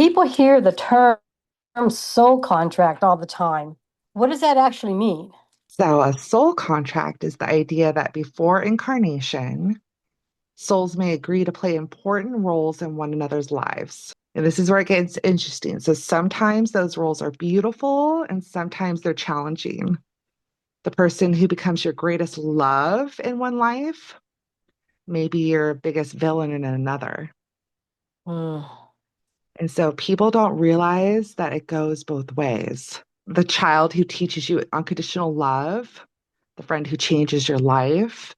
People hear the term soul contract all the time. What does that actually mean? So, a soul contract is the idea that before incarnation, souls may agree to play important roles in one another's lives. And this is where it gets interesting. So, sometimes those roles are beautiful and sometimes they're challenging. The person who becomes your greatest love in one life may be your biggest villain in another. Mm, And so, people don't realize that it goes both ways. The child who teaches you unconditional love, the friend who changes your life,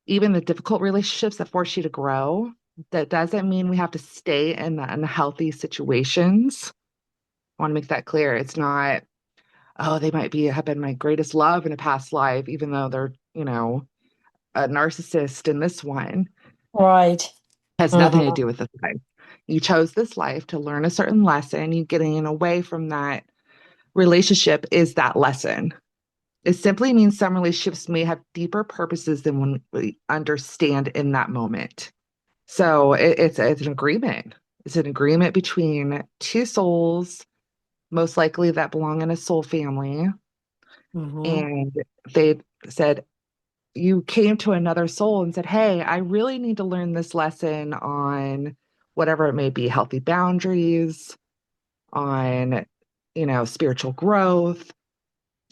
even the difficult relationships that force you to grow, that doesn't mean we have to stay in the unhealthy situations. I want to make that clear. It's not, oh, they might be have been my greatest love in a past life, even though they're, a narcissist in this one. right. Has nothing to Mhm. do with this life. You chose this life to learn a certain lesson. You getting away from that relationship is that lesson. It simply means some relationships may have deeper purposes than when we understand in that moment. So it's an agreement. It's an agreement between two souls, most likely that belong in a soul family. Mhm. And they said, you came to another soul and said, hey, I really need to learn this lesson on whatever it may be, healthy boundaries, on, spiritual growth,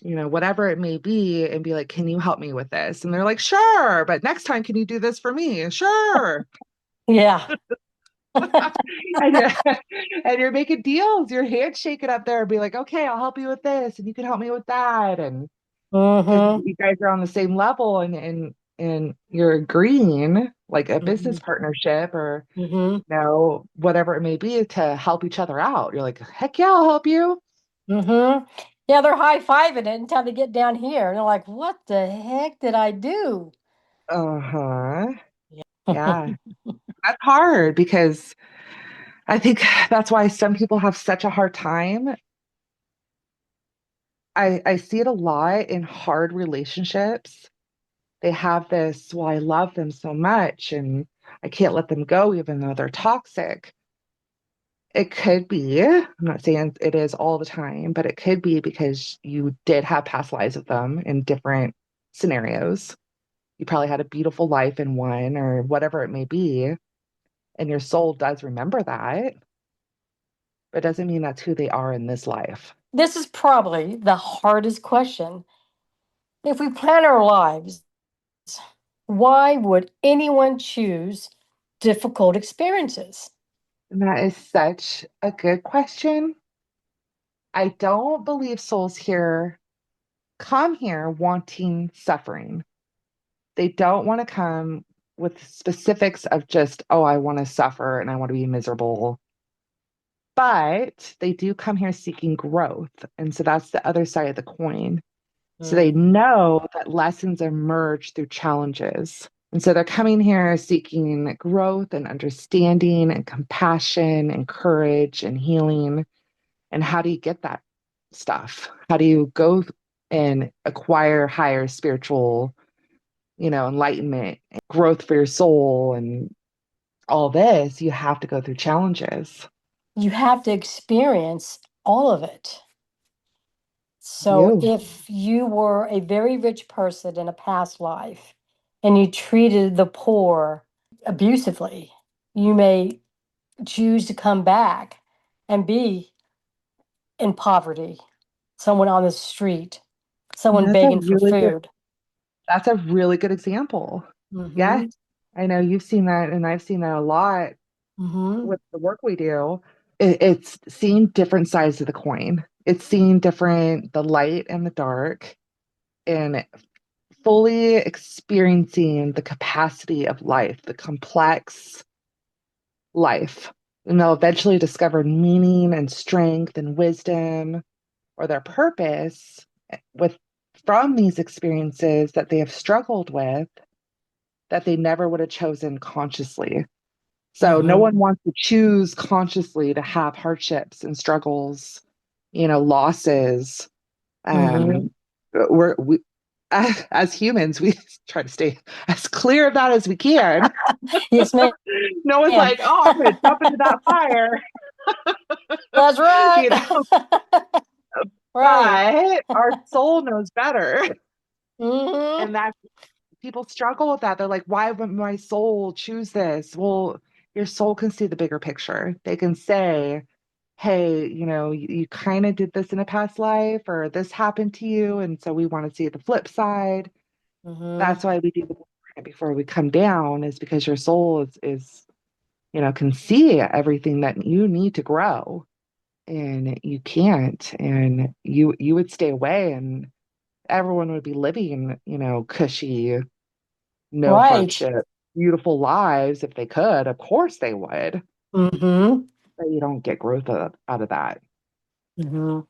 whatever it may be, and be like, can you help me with this? And they're like, sure, but next time, can you do this for me? Sure. Yeah. and you're, and you're making deals, your handshaking up there, be like, okay, I'll help you with this, and you can help me with that, and because Mm-hmm. you guys are on the same level, and you're agreeing like a business Mm-hmm. partnership, or Mm-hmm. whatever it may be, to help each other out. You're like, heck yeah, I'll help you. Mm-hmm. Yeah, they're high-fiving it until they get down here. And they're like, what the heck did I do? Uh-huh. Yeah. Yeah, that's hard because I think that's why some people have such a hard time. I see it a lot in hard relationships. They have this, well, I love them so much and I can't let them go even though they're toxic. It could be, I'm not saying it is all the time, but it could be because you did have past lives with them in different scenarios. You probably had a beautiful life in one or whatever it may be, and your soul does remember that, but it doesn't mean that's who they are in this life. This is probably the hardest question. If we plan our lives, why would anyone choose difficult experiences? And that is such a good question. I don't believe souls here come here wanting suffering. They don't want to come with specifics of just, oh, I want to suffer and I want to be miserable. But they do come here seeking growth. And so that's the other side of the coin. So they Mm. know that lessons emerge through challenges. And so they're coming here seeking growth and understanding and compassion and courage and healing. And how do you get that stuff? How do you go and acquire higher spiritual, enlightenment, and growth for your soul and all this? You have to go through challenges. You have to experience all of it. So You. if you were a very rich person in a past life and you treated the poor abusively, you may choose to come back and be in poverty, someone on the street, And someone begging for food. that's a really good example. Yes. Mm-hmm. I know you've seen that and I've seen that a lot Mm-hmm. with the work we do. It's seeing different sides of the coin. It's seeing different, the light and the dark, and fully experiencing the capacity of life, the complex life. And they'll eventually discover meaning and strength and wisdom or their purpose with from these experiences that they have struggled with that they never would have chosen consciously. So no one Mm-hmm. wants to choose consciously to have hardships and struggles, losses. Mm-hmm. Um, we as humans, we try to stay as clear of that as we can. Yes, ma'am. No one's like, oh, I'm going to jump into that fire. That's right. You know, Right. but our soul knows better. Hmm. And that people struggle with that. They're like, why would my soul choose this? Well, your soul can see the bigger picture. They can say, hey, you kind of did this in a past life, or this happened to you. And so we want to see the flip side. Hmm. That's why we do the blueprint before we come down, is because your soul can see everything that you need to grow and you can't. And you would stay away and everyone would be living, cushy, no Right. hardship, beautiful lives if they could. Of course they would. Hmm. But you don't get growth out of that. Hmm.